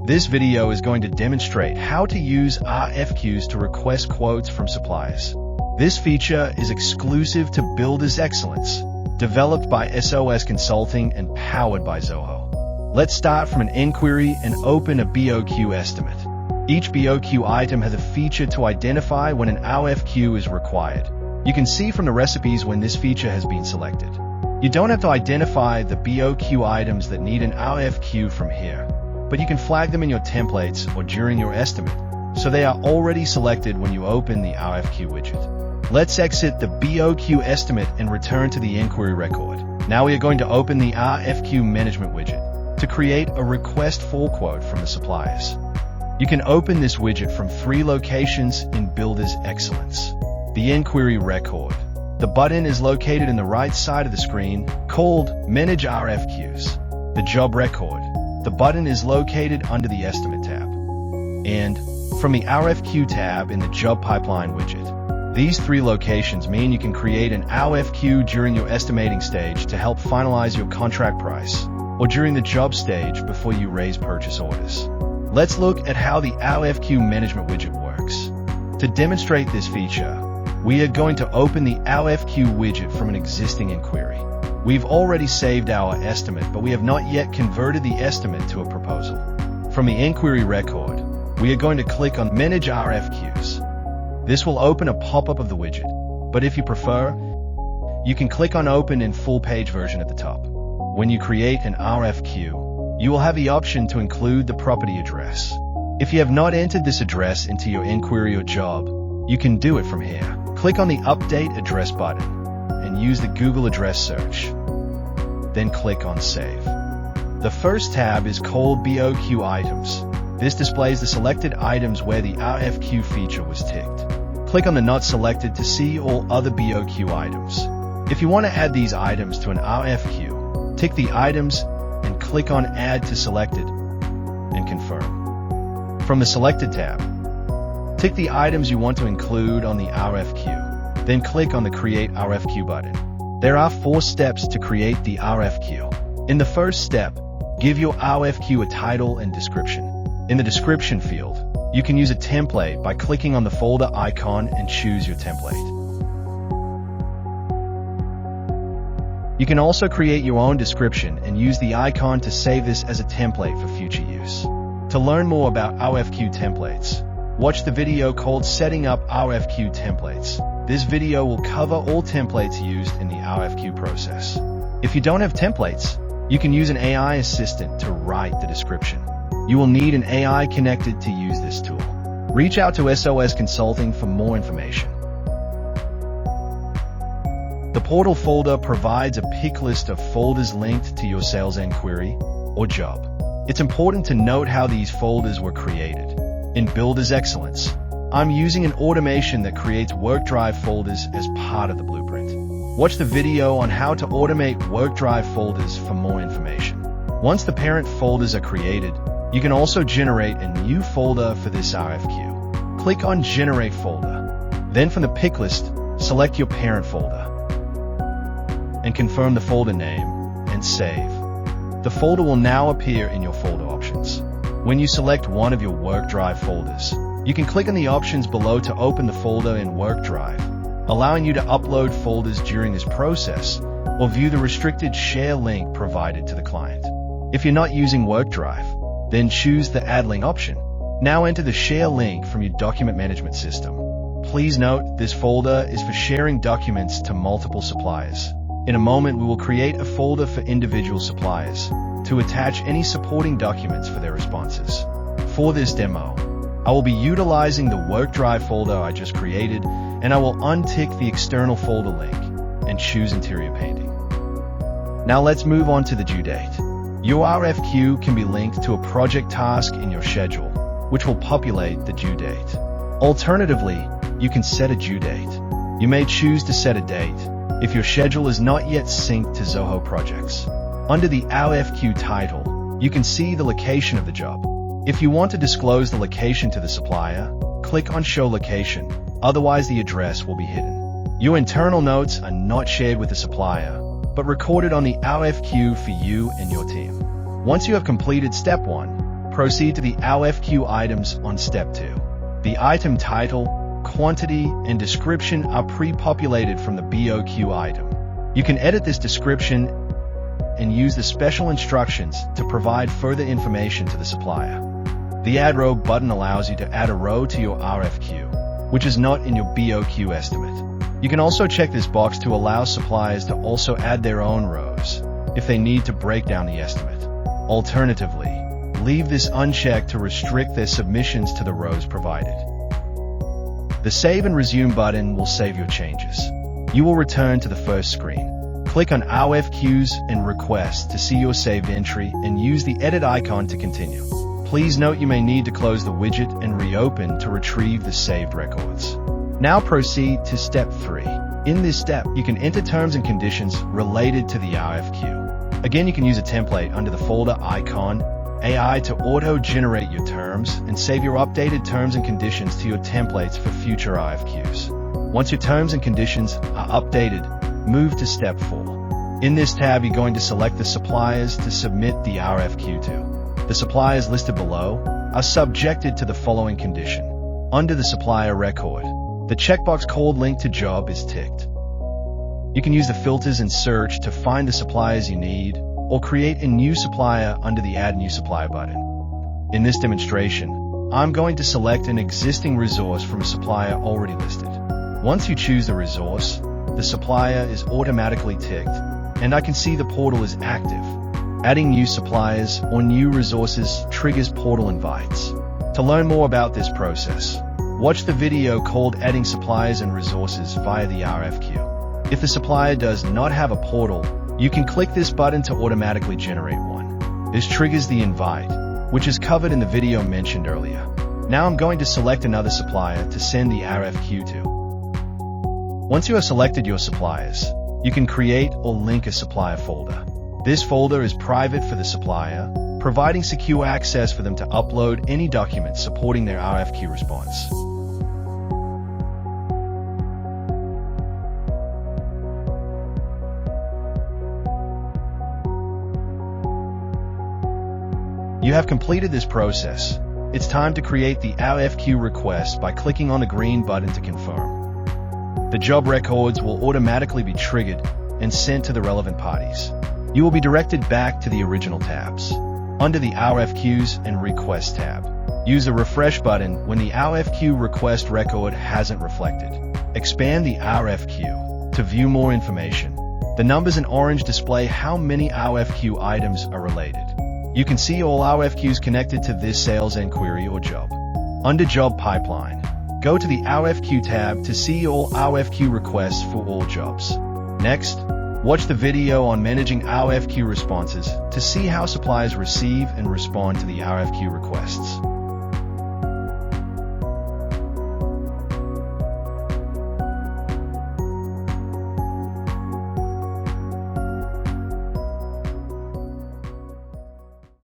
This video is going to demonstrate how to use RFQs to request quotes from suppliers. This feature is exclusive to Builders Excellence, developed by SOS Consulting and powered by Zoho. Let's start from an inquiry and open a BOQ estimate. Each BOQ item has a feature to identify when an RFQ is required. You can see from the recipes when this feature has been selected. You don't have to identify the BOQ items that need an RFQ from here, but you can flag them in your templates or during your estimate, so they are already selected when you open the RFQ widget. Let's exit the BOQ estimate and return to the inquiry record. Now we are going to open the RFQ Management Widget to create a request for quote from the suppliers. You can open this widget from 3 locations in Builders Excellence. The inquiry record. The button is located in the right side of the screen, called Manage RFQs. The job record. The button is located under the Estimate tab. And from the RFQ tab in the Job Pipeline widget. These 3 locations mean you can create an RFQ during your estimating stage to help finalize your contract price, or during the job stage before you raise purchase orders. Let's look at how the RFQ Management Widget works. To demonstrate this feature, we are going to open the RFQ widget from an existing inquiry. We've already saved our estimate, but we have not yet converted the estimate to a proposal. From the inquiry record, we are going to click on Manage RFQs. This will open a pop-up of the widget, but if you prefer, you can click on Open in full page version at the top. When you create an RFQ, you will have the option to include the property address. If you have not entered this address into your inquiry or job, you can do it from here. Click on the Update Address button and use the Google address search. Then click on Save. The first tab is called BOQ Items. This displays the selected items where the RFQ feature was ticked. Click on the Not Selected to see all other BOQ items. If you want to add these items to an RFQ, tick the items and click on Add to Selected and confirm. From the Selected tab, tick the items you want to include on the RFQ, then click on the Create RFQ button. There are 4 steps to create the RFQ. In the first step, give your RFQ a title and description. In the description field, you can use a template by clicking on the folder icon and choose your template. You can also create your own description and use the icon to save this as a template for future use. To learn more about RFQ templates, watch the video called Setting Up RFQ Templates. This video will cover all templates used in the RFQ process. If you don't have templates, you can use an AI assistant to write the description. You will need an AI connected to use this tool. Reach out to SOS Consulting for more information. The portal folder provides a pick list of folders linked to your sales inquiry or job. It's important to note how these folders were created. In Builders Excellence, I'm using an automation that creates Workdrive folders as part of the blueprint. Watch the video on how to automate Workdrive folders for more information. Once the parent folders are created, you can also generate a new folder for this RFQ. Click on Generate Folder. Then from the pick list, select your parent folder and confirm the folder name and save. The folder will now appear in your folder options. When you select one of your Workdrive folders, you can click on the options below to open the folder in Workdrive, allowing you to upload folders during this process or view the restricted share link provided to the client. If you're not using Workdrive, then choose the Add Link option. Now enter the share link from your document management system. Please note, this folder is for sharing documents to multiple suppliers. In a moment, we will create a folder for individual suppliers to attach any supporting documents for their responses. For this demo, I will be utilizing the Workdrive folder I just created, and I will untick the external folder link and choose interior painting. Now let's move on to the due date. Your RFQ can be linked to a project task in your schedule, which will populate the due date. Alternatively, you can set a due date. You may choose to set a date if your schedule is not yet synced to Zoho projects. Under the RFQ title, you can see the location of the job. If you want to disclose the location to the supplier, click on Show Location, otherwise the address will be hidden. Your internal notes are not shared with the supplier, but recorded on the RFQ for you and your team. Once you have completed Step 1, proceed to the RFQ items on step 2. The item title, quantity, and description are pre-populated from the BOQ item. You can edit this description and use the special instructions to provide further information to the supplier. The Add Row button allows you to add a row to your RFQ, which is not in your BOQ estimate. You can also check this box to allow suppliers to also add their own rows if they need to break down the estimate. Alternatively, leave this unchecked to restrict their submissions to the rows provided. The Save and Resume button will save your changes. You will return to the first screen. Click on RFQs and Requests to see your saved entry and use the Edit icon to continue. Please note you may need to close the widget and reopen to retrieve the saved records. Now proceed to step 3. In this step, you can enter terms and conditions related to the RFQ. Again, you can use a template under the folder icon, AI to auto-generate your terms and save your updated terms and conditions to your templates for future RFQs. Once your terms and conditions are updated, move to step 4. In this tab, you're going to select the suppliers to submit the RFQ to. The suppliers listed below are subjected to the following condition. Under the supplier record, the checkbox called Link to Job is ticked. You can use the filters and search to find the suppliers you need, or create a new supplier under the Add New Supplier button. In this demonstration, I'm going to select an existing resource from a supplier already listed. Once you choose the resource, the supplier is automatically ticked, and I can see the portal is active. Adding new suppliers or new resources triggers portal invites. To learn more about this process, watch the video called Adding Suppliers and Resources via the RFQ. If the supplier does not have a portal, you can click this button to automatically generate one. This triggers the invite, which is covered in the video mentioned earlier. Now I'm going to select another supplier to send the RFQ to. Once you have selected your suppliers, you can create or link a supplier folder. This folder is private for the supplier, providing secure access for them to upload any documents supporting their RFQ response. You have completed this process. It's time to create the RFQ request by clicking on the green button to confirm. The job records will automatically be triggered and sent to the relevant parties. You will be directed back to the original tabs. Under the RFQs and Request tab, use the Refresh button when the RFQ request record hasn't reflected. Expand the RFQ to view more information. The numbers in orange display how many RFQ items are related. You can see all RFQs connected to this sales inquiry or job. Under Job Pipeline, go to the RFQ tab to see all RFQ requests for all jobs. Next, watch the video on managing RFQ responses to see how suppliers receive and respond to the RFQ requests.